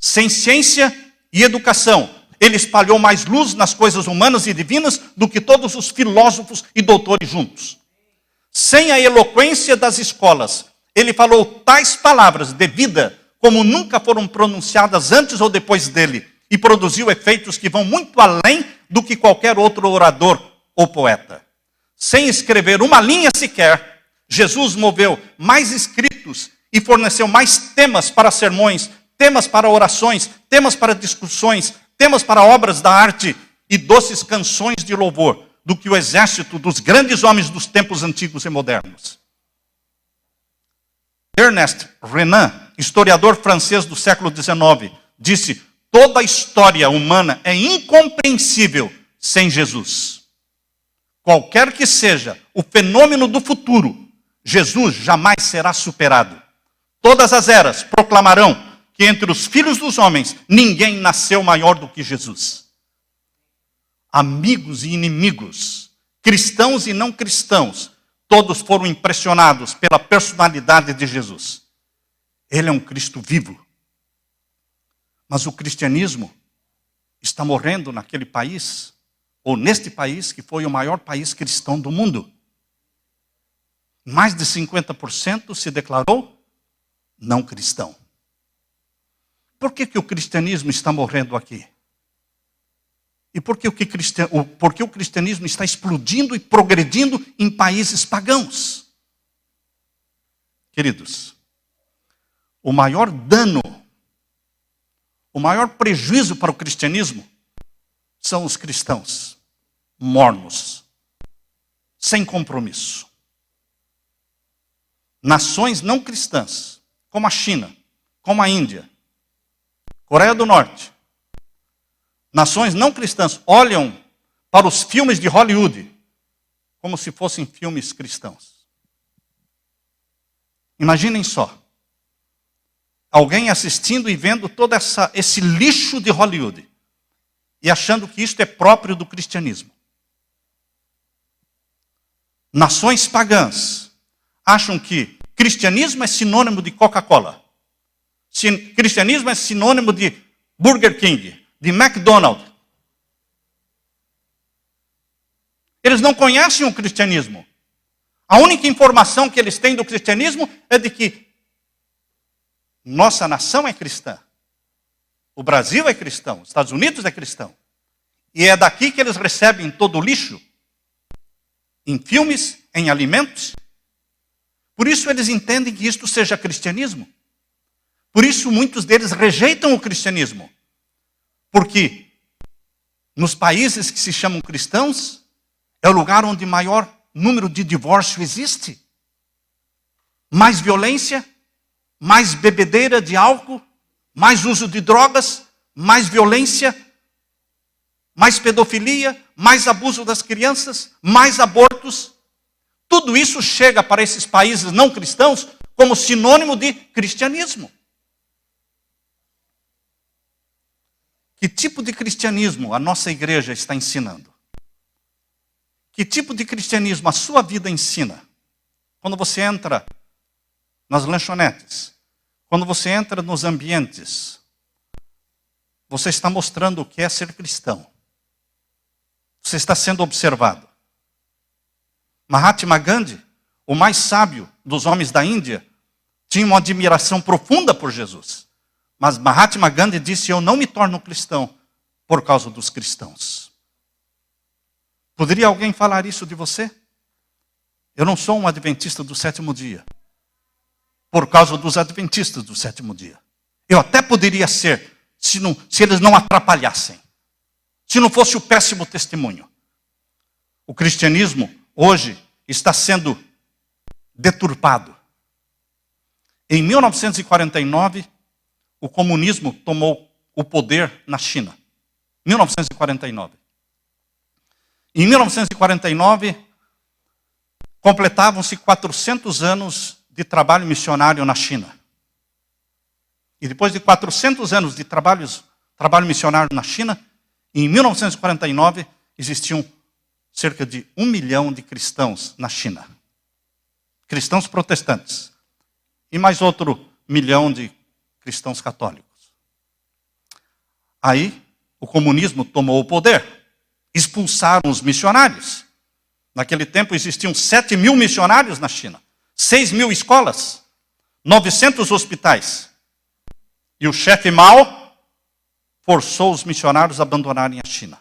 Sem ciência e educação, ele espalhou mais luz nas coisas humanas e divinas do que todos os filósofos e doutores juntos. Sem a eloquência das escolas, ele falou tais palavras de vida como nunca foram pronunciadas antes ou depois dele, e produziu efeitos que vão muito além do que qualquer outro orador ou poeta. Sem escrever uma linha sequer, Jesus moveu mais escritos e forneceu mais temas para sermões, temas para orações, temas para discussões, temas para obras da arte e doces canções de louvor do que o exército dos grandes homens dos tempos antigos e modernos. Ernest Renan, historiador francês do século XIX, disse: toda a história humana é incompreensível sem Jesus. Qualquer que seja o fenômeno do futuro, Jesus jamais será superado. Todas as eras proclamarão que entre os filhos dos homens ninguém nasceu maior do que Jesus. Amigos e inimigos, cristãos e não cristãos, todos foram impressionados pela personalidade de Jesus. Ele é um Cristo vivo. Mas o cristianismo está morrendo naquele país, ou neste país que foi o maior país cristão do mundo. Mais de 50% se declarou não cristão. Por que o cristianismo está morrendo aqui? E por que o cristianismo está explodindo e progredindo em países pagãos? Queridos, o maior dano, o maior prejuízo para o cristianismo são os cristãos mornos, sem compromisso. Nações não cristãs, como a China, como a Índia, Coreia do Norte, nações não cristãs olham para os filmes de Hollywood como se fossem filmes cristãos. Imaginem só, alguém assistindo e vendo todo esse lixo de Hollywood e achando que isto é próprio do cristianismo. Nações pagãs acham que cristianismo é sinônimo de Coca-Cola. Cristianismo é sinônimo de Burger King, de McDonald's. Eles não conhecem o cristianismo. A única informação que eles têm do cristianismo é de que nossa nação é cristã. O Brasil é cristão, os Estados Unidos é cristão. E é daqui que eles recebem todo o lixo. Em filmes, em alimentos. Por isso eles entendem que isto seja cristianismo. Por isso muitos deles rejeitam o cristianismo. Porque nos países que se chamam cristãos, é o lugar onde maior número de divórcio existe. Mais violência, mais bebedeira de álcool, mais uso de drogas, mais violência, mais pedofilia, mais abuso das crianças, mais abortos. Tudo isso chega para esses países não cristãos como sinônimo de cristianismo. Que tipo de cristianismo a nossa igreja está ensinando? Que tipo de cristianismo a sua vida ensina? Quando você entra nas lanchonetes, quando você entra nos ambientes, você está mostrando o que é ser cristão. Você está sendo observado. Mahatma Gandhi, o mais sábio dos homens da Índia, tinha uma admiração profunda por Jesus. Mas Mahatma Gandhi disse, eu não me torno cristão por causa dos cristãos. Poderia alguém falar isso de você? Eu não sou um adventista do sétimo dia. Por causa dos adventistas do sétimo dia. Eu até poderia ser, se eles não atrapalhassem. Se não fosse o péssimo testemunho. O cristianismo hoje está sendo deturpado. Em 1949, o comunismo tomou o poder na China. 1949. Em 1949, completavam-se 400 anos de trabalho missionário na China. E depois de 400 anos de trabalho missionário na China, em 1949, existiam cerca de 1 milhão de cristãos na China. Cristãos protestantes. E mais outro 1 milhão de cristãos católicos. Aí, o comunismo tomou o poder. Expulsaram os missionários. Naquele tempo existiam 7 mil missionários na China. 6 mil escolas. 900 hospitais. E o chefe Mao forçou os missionários a abandonarem a China.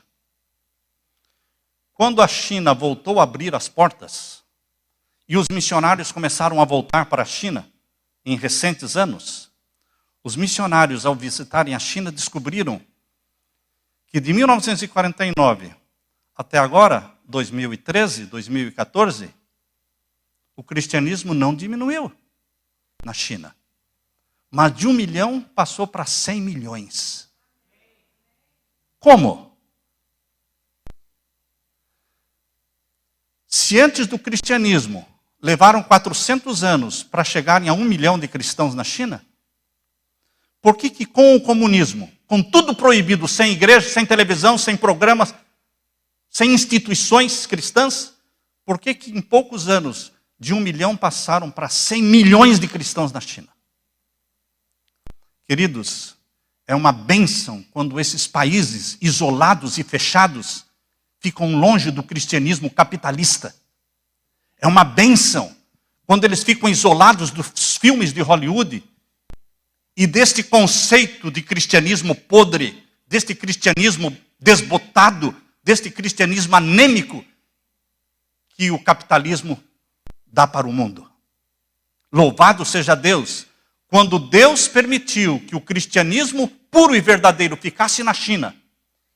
Quando a China voltou a abrir as portas, e os missionários começaram a voltar para a China, em recentes anos, os missionários, ao visitarem a China, descobriram que de 1949 até agora, 2013, 2014, o cristianismo não diminuiu na China. Mas de 1 milhão passou para 100 milhões. Como? Se antes do cristianismo levaram 400 anos para chegarem a 1 milhão de cristãos na China, Por que que com o comunismo, com tudo proibido, sem igreja, sem televisão, sem programas, sem instituições cristãs, por que que em poucos anos de 1 milhão passaram para 100 milhões de cristãos na China? Queridos, é uma bênção quando esses países isolados e fechados ficam longe do cristianismo capitalista. É uma bênção quando eles ficam isolados dos filmes de Hollywood e deste conceito de cristianismo podre, deste cristianismo desbotado, deste cristianismo anêmico que o capitalismo dá para o mundo. Louvado seja Deus, quando Deus permitiu que o cristianismo puro e verdadeiro ficasse na China,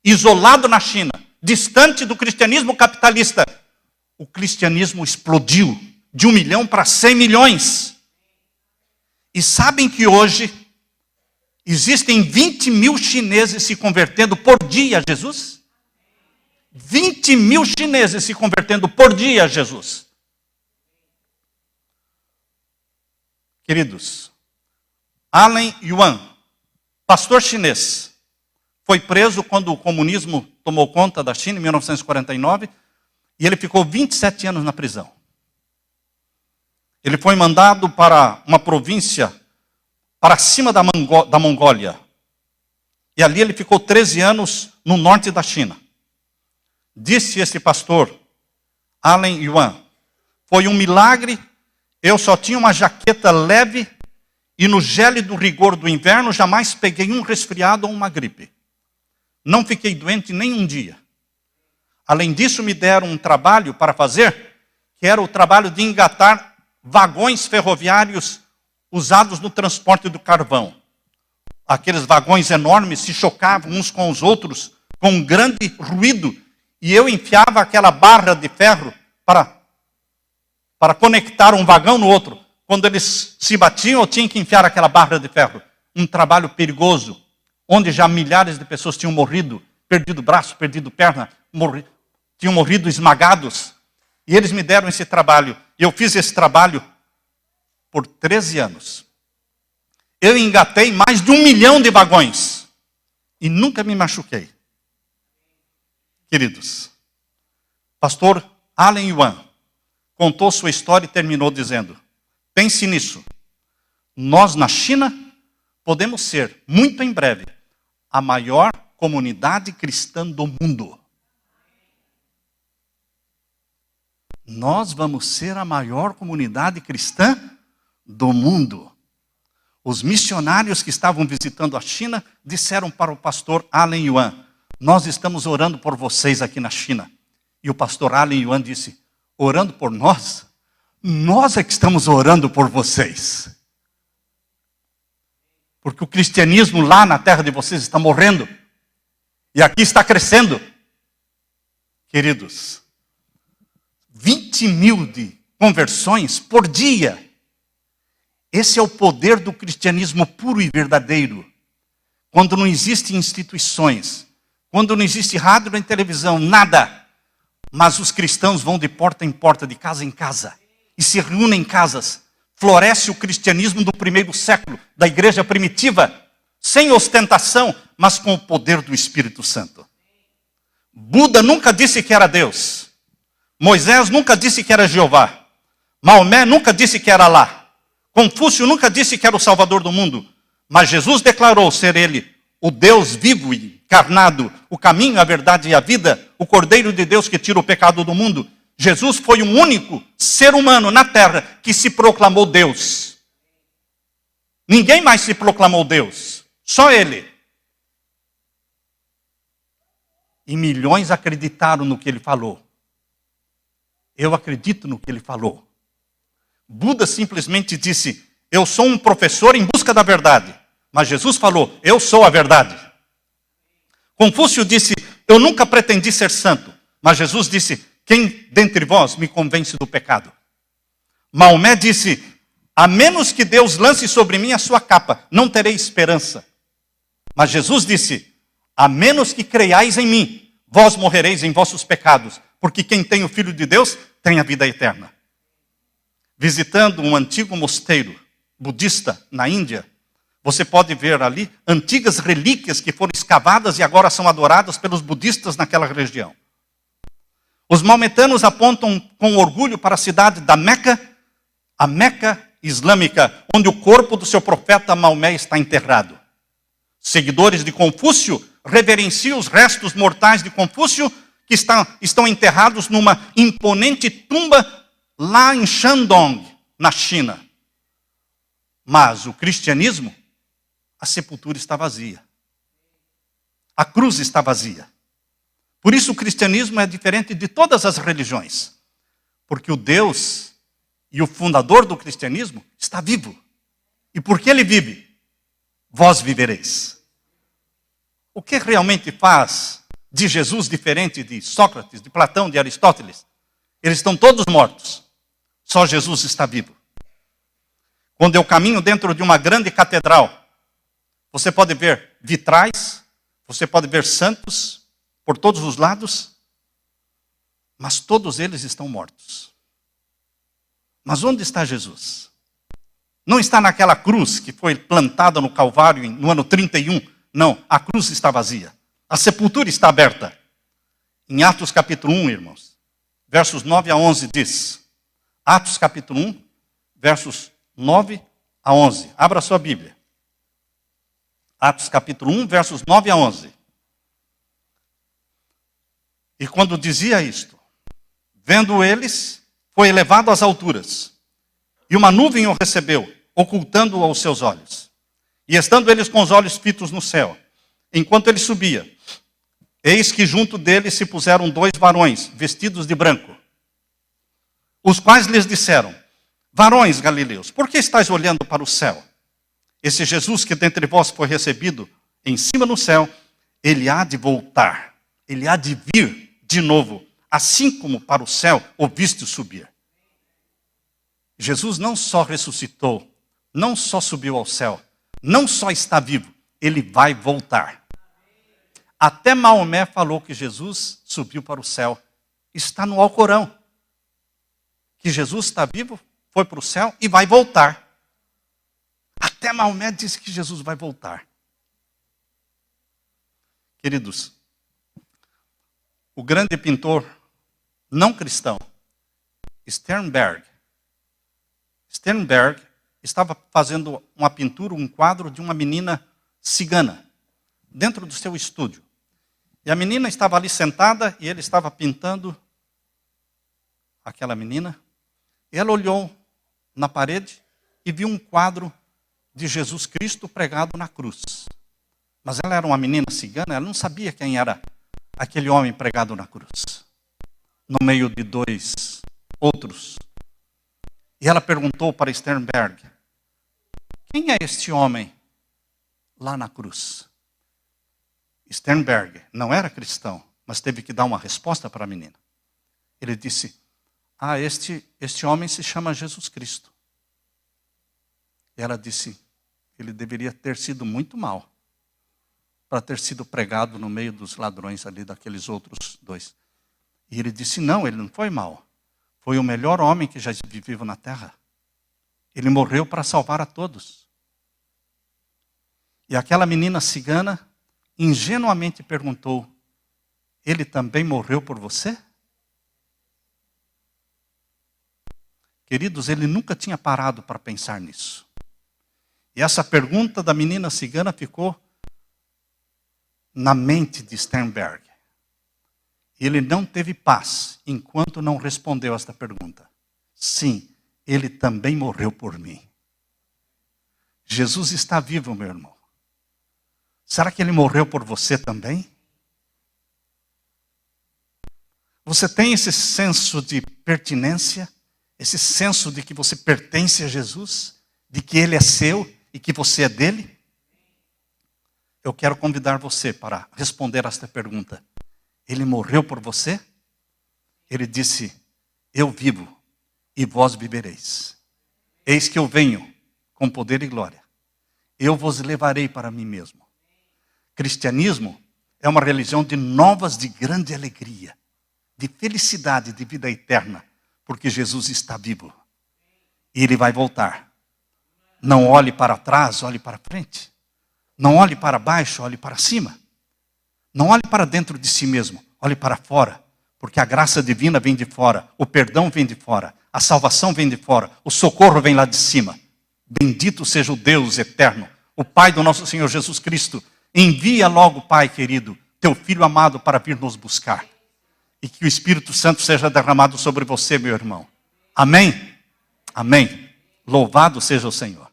isolado na China, distante do cristianismo capitalista, o cristianismo explodiu de 1 milhão para 100 milhões. E sabem que hoje existem 20 mil chineses se convertendo por dia a Jesus? 20 mil chineses se convertendo por dia a Jesus. Queridos, Alan Yuan, pastor chinês, foi preso quando o comunismo tomou conta da China, em 1949, e ele ficou 27 anos na prisão. Ele foi mandado para uma província para cima da Mongólia. E ali ele ficou 13 anos no norte da China. Disse esse pastor, Alan Yuan, foi um milagre, eu só tinha uma jaqueta leve e no gélido rigor do inverno jamais peguei um resfriado ou uma gripe. Não fiquei doente nem um dia. Além disso, me deram um trabalho para fazer, que era o trabalho de engatar vagões ferroviários usados no transporte do carvão. Aqueles vagões enormes se chocavam uns com os outros, com um grande ruído, e eu enfiava aquela barra de ferro para conectar um vagão no outro. Quando eles se batiam, eu tinha que enfiar aquela barra de ferro. Um trabalho perigoso, onde já milhares de pessoas tinham morrido, perdido braço, perdido perna, tinham morrido esmagados. E eles me deram esse trabalho. E eu fiz esse trabalho por 13 anos. Eu engatei mais de 1 milhão de vagões. E nunca me machuquei. Queridos, pastor Alan Yuan contou sua história e terminou dizendo: pense nisso. Nós na China podemos ser, muito em breve, a maior comunidade cristã do mundo. Nós vamos ser a maior comunidade cristã do mundo. Os missionários que estavam visitando a China disseram para o pastor Alan Yuan: nós estamos orando por vocês aqui na China. E o pastor Alan Yuan disse: orando por nós? Nós é que estamos orando por vocês. Porque o cristianismo lá na terra de vocês está morrendo. E aqui está crescendo. Queridos, 20 mil de conversões por dia. Esse é o poder do cristianismo puro e verdadeiro. Quando não existem instituições, quando não existe rádio nem televisão, nada. Mas os cristãos vão de porta em porta, de casa em casa. E se reúnem em casas. Floresce o cristianismo do primeiro século, da igreja primitiva, sem ostentação, mas com o poder do Espírito Santo. Buda nunca disse que era Deus. Moisés nunca disse que era Jeová. Maomé nunca disse que era Alá. Confúcio nunca disse que era o Salvador do mundo. Mas Jesus declarou ser ele o Deus vivo e encarnado, o caminho, a verdade e a vida, o Cordeiro de Deus que tira o pecado do mundo. Jesus foi o único ser humano na terra que se proclamou Deus. Ninguém mais se proclamou Deus. Só ele. E milhões acreditaram no que ele falou. Eu acredito no que ele falou. Buda simplesmente disse: eu sou um professor em busca da verdade. Mas Jesus falou: eu sou a verdade. Confúcio disse: eu nunca pretendi ser santo. Mas Jesus disse: quem dentre vós me convence do pecado? Maomé disse: a menos que Deus lance sobre mim a sua capa, não terei esperança. Mas Jesus disse: a menos que creiais em mim, vós morrereis em vossos pecados, porque quem tem o Filho de Deus tem a vida eterna. Visitando um antigo mosteiro budista na Índia, Você pode ver ali antigas relíquias que foram escavadas e agora são adoradas pelos budistas naquela região. Os maometanos apontam com orgulho para a cidade da Meca, a Meca islâmica, onde o corpo do seu profeta Maomé está enterrado. Seguidores de Confúcio reverenciam os restos mortais de Confúcio, que estão enterrados numa imponente tumba lá em Shandong, na China. Mas o cristianismo, a sepultura está vazia. A cruz está vazia. Por isso o cristianismo é diferente de todas as religiões. Porque o Deus e o fundador do cristianismo está vivo. E porque ele vive, vós vivereis. O que realmente faz de Jesus diferente de Sócrates, de Platão, de Aristóteles? Eles estão todos mortos. Só Jesus está vivo. Quando eu caminho dentro de uma grande catedral, você pode ver vitrais, você pode ver santos por todos os lados, mas todos eles estão mortos. Mas onde está Jesus? Não está naquela cruz que foi plantada no Calvário no ano 31. Não, a cruz está vazia. A sepultura está aberta. Em Atos capítulo 1, irmãos, versos 9 a 11 diz. Atos capítulo 1, versos 9 a 11. Abra sua Bíblia. Atos capítulo 1, versos 9 a 11. E quando dizia isto, vendo eles, foi elevado às alturas, e uma nuvem o recebeu, ocultando-o aos seus olhos. E estando eles com os olhos fitos no céu, enquanto ele subia, eis que junto dele se puseram 2 varões, vestidos de branco, os quais lhes disseram, varões galileus, por que estáis olhando para o céu? Esse Jesus que dentre vós foi recebido em cima no céu, ele há de voltar, ele há de vir de novo, assim como para o céu o viste subir. Jesus não só ressuscitou, não só subiu ao céu, não só está vivo, ele vai voltar. Até Maomé falou que Jesus subiu para o céu. Está no Alcorão. Que Jesus está vivo, foi para o céu e vai voltar. Até Maomé disse que Jesus vai voltar. Queridos, o grande pintor não cristão, Sternberg estava fazendo uma pintura, um quadro de uma menina cigana, dentro do seu estúdio. E a menina estava ali sentada e ele estava pintando aquela menina. E ela olhou na parede e viu um quadro de Jesus Cristo pregado na cruz. Mas ela era uma menina cigana, ela não sabia quem era aquele homem pregado na cruz, no meio de 2 outros. E ela perguntou para Sternberg, quem é este homem lá na cruz? Sternberg não era cristão, mas teve que dar uma resposta para a menina. Ele disse, este homem se chama Jesus Cristo. E ela disse, ele deveria ter sido muito mal para ter sido pregado no meio dos ladrões ali, daqueles outros 2. E ele disse, não, ele não foi mal. Foi o melhor homem que já viveu na terra. Ele morreu para salvar a todos. E aquela menina cigana ingenuamente perguntou, ele também morreu por você? Queridos, ele nunca tinha parado para pensar nisso. E essa pergunta da menina cigana ficou na mente de Sternberg. Ele não teve paz enquanto não respondeu esta pergunta. Sim, ele também morreu por mim. Jesus está vivo, meu irmão. Será que ele morreu por você também? Você tem esse senso de pertinência? Esse senso de que você pertence a Jesus? De que ele é seu e que você é dele? Eu quero convidar você para responder a esta pergunta. Ele morreu por você? Ele disse, eu vivo e vós vivereis. Eis que eu venho com poder e glória. Eu vos levarei para mim mesmo. Cristianismo é uma religião de novas de grande alegria, de felicidade, de vida eterna, porque Jesus está vivo. E ele vai voltar. Não olhe para trás, olhe para frente. Não olhe para baixo, olhe para cima. Não olhe para dentro de si mesmo, olhe para fora. Porque a graça divina vem de fora, o perdão vem de fora, a salvação vem de fora, o socorro vem lá de cima. Bendito seja o Deus eterno, o Pai do nosso Senhor Jesus Cristo. Envia logo, Pai querido, teu Filho amado para vir nos buscar. E que o Espírito Santo seja derramado sobre você, meu irmão. Amém? Amém. Louvado seja o Senhor.